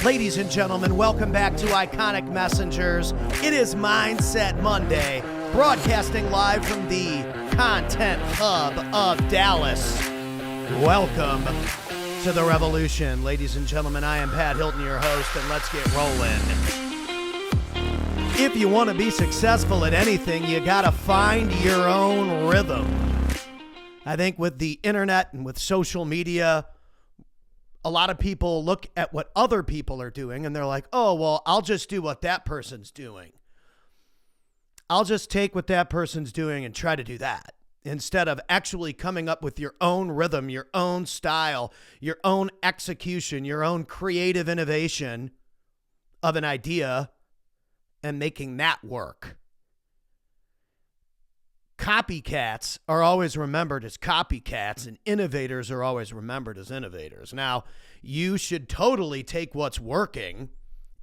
Ladies and gentlemen, welcome back to Iconic Messengers. It is Mindset Monday, broadcasting live from the Content Hub of Dallas. Welcome to the revolution. Ladies and gentlemen, I am Pat Hilton, your host, and let's get rolling. If you want to be successful at anything, you got to find your own rhythm. I think with the internet and with social media, a lot of people look at what other people are doing and they're like, oh, well, I'll just do what that person's doing. I'll just take what that person's doing and try to do that, instead of actually coming up with your own rhythm, your own style, your own execution, your own creative innovation of an idea and making that work. Copycats are always remembered as copycats, and innovators are always remembered as innovators. Now, you should totally take what's working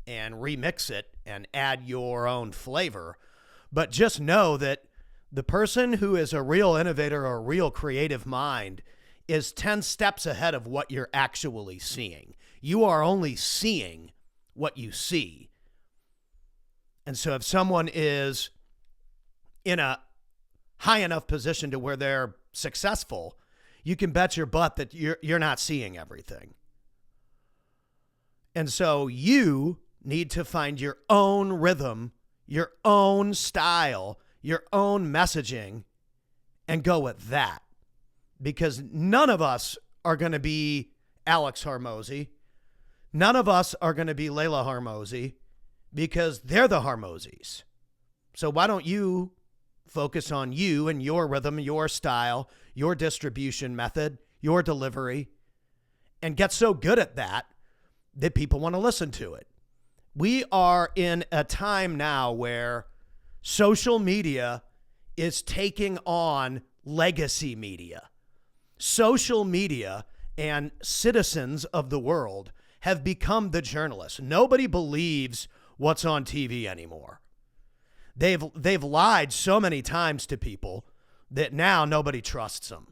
and remix it and add your own flavor, but just know that the person who is a real innovator or a real creative mind is 10 steps ahead of what you're actually seeing. You are only seeing what you see. And so if someone is in a high enough position to where they're successful, you can bet your butt that you're not seeing everything. And so you need to find your own rhythm, your own style, your own messaging, and go with that. Because none of us are going to be Alex Hormozy. None of us are going to be Layla Hormozy, because they're the Hormozys. So why don't you focus on you and your rhythm, your style, your distribution method, your delivery, and get so good at that that people want to listen to it. We are in a time now where social media is taking on legacy media. Social media and citizens of the world have become the journalists. Nobody believes what's on TV anymore. They've lied so many times to people that now nobody trusts them,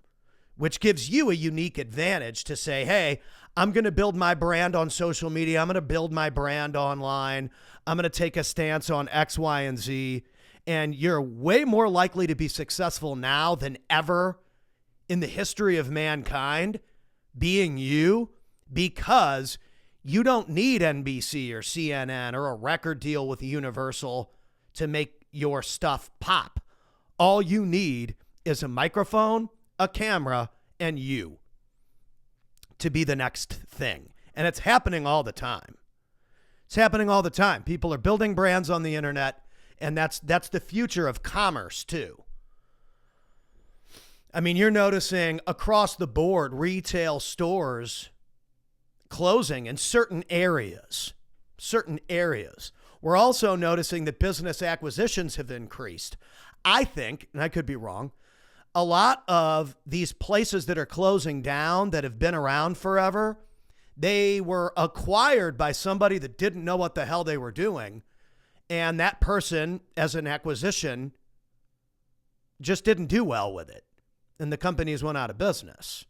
which gives you a unique advantage to say, hey, I'm going to build my brand on social media. I'm going to build my brand online. I'm going to take a stance on X, Y, and Z. And you're way more likely to be successful now than ever in the history of mankind being you, because you don't need NBC or CNN or a record deal with Universal to make your stuff pop. All you need is a microphone, a camera, and you to be the next thing. And it's happening all the time. It's happening all the time. People are building brands on the internet, and that's the future of commerce too. I mean, you're noticing across the board retail stores closing in certain areas. We're also noticing that business acquisitions have increased. I think, and I could be wrong, a lot of these places that are closing down that have been around forever, they were acquired by somebody that didn't know what the hell they were doing. And that person, as an acquisition, just didn't do well with it. And the companies went out of business.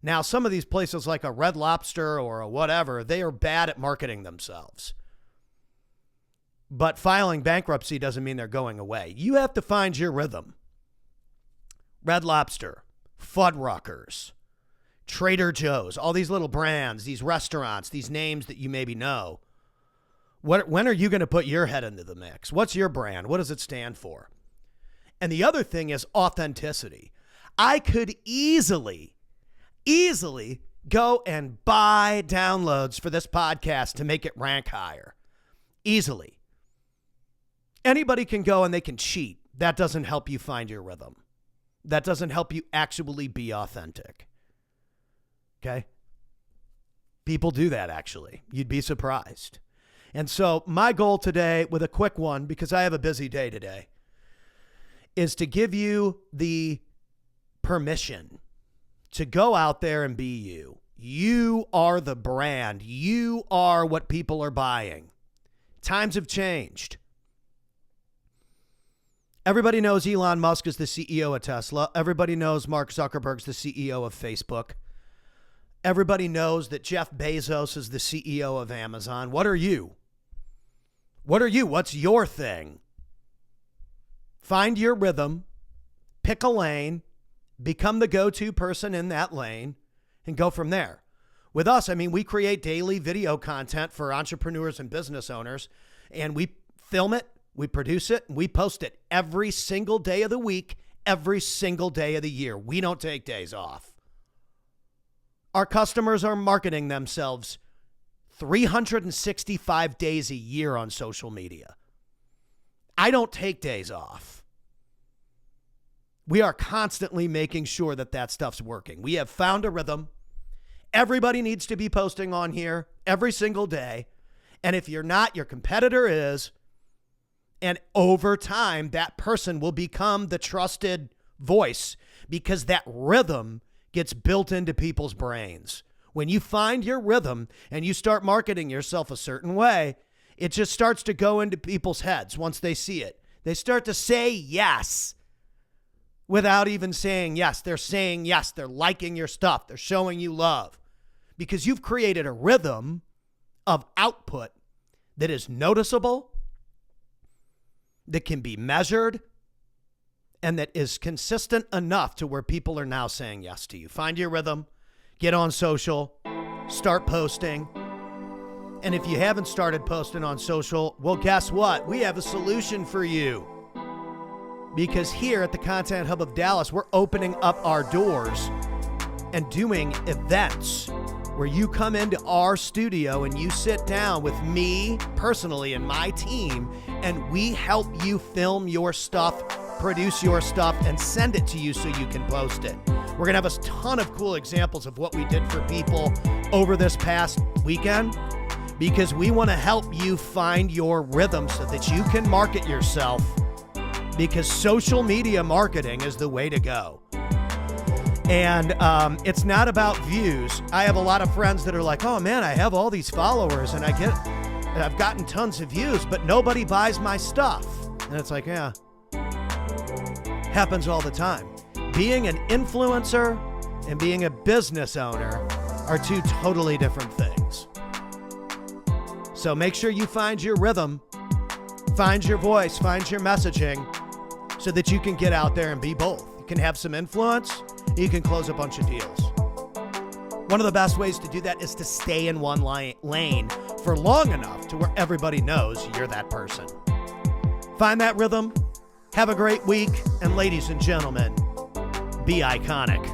Now, some of these places like a Red Lobster or a whatever, they are bad at marketing themselves. But filing bankruptcy doesn't mean they're going away. You have to find your rhythm. Red Lobster, Fuddruckers, Trader Joe's, all these little brands, these restaurants, these names that you maybe know. When are you going to put your head into the mix? What's your brand? What does it stand for? And the other thing is authenticity. I could easily go and buy downloads for this podcast to make it rank higher. Easily. Anybody can go and they can cheat. That doesn't help you find your rhythm. That doesn't help you actually be authentic. Okay? People do that, actually. You'd be surprised. And so my goal today, with a quick one, because I have a busy day today, is to give you the permission to go out there and be you. You are the brand. You are what people are buying. Times have changed. Everybody knows Elon Musk is the CEO of Tesla. Everybody knows Mark Zuckerberg's the CEO of Facebook. Everybody knows that Jeff Bezos is the CEO of Amazon. What are you? What are you? What's your thing? Find your rhythm, pick a lane, become the go-to person in that lane, and go from there. With us, I mean, we create daily video content for entrepreneurs and business owners, and we film it, we produce it, and we post it every single day of the week, every single day of the year. We don't take days off. Our customers are marketing themselves 365 days a year on social media. I don't take days off. We are constantly making sure that that stuff's working. We have found a rhythm. Everybody needs to be posting on here every single day. And if you're not, your competitor is. And over time, that person will become the trusted voice because that rhythm gets built into people's brains. When you find your rhythm and you start marketing yourself a certain way, it just starts to go into people's heads once they see it. They start to say yes without even saying yes. They're saying yes. They're liking your stuff. They're showing you love because you've created a rhythm of output that is noticeable, that can be measured, and that is consistent enough to where people are now saying yes to you. Find your rhythm, get on social, start posting. And if you haven't started posting on social, well, guess what? We have a solution for you. Because here at the Content Hub of Dallas, we're opening up our doors and doing events where you come into our studio and you sit down with me personally and my team, and we help you film your stuff, produce your stuff, and send it to you so you can post it. We're going to have a ton of cool examples of what we did for people over this past weekend because we want to help you find your rhythm so that you can market yourself, because social media marketing is the way to go. And it's not about views. I have a lot of friends that are like, oh man, I have all these followers and I've gotten tons of views, but nobody buys my stuff. And it's like, yeah, happens all the time. Being an influencer and being a business owner are two totally different things. So make sure you find your rhythm, find your voice, find your messaging so that you can get out there and be both. You can have some influence, you can close a bunch of deals. One of the best ways to do that is to stay in one lane for long enough to where everybody knows you're that person. Find that rhythm. Have a great week. And ladies and gentlemen, be iconic.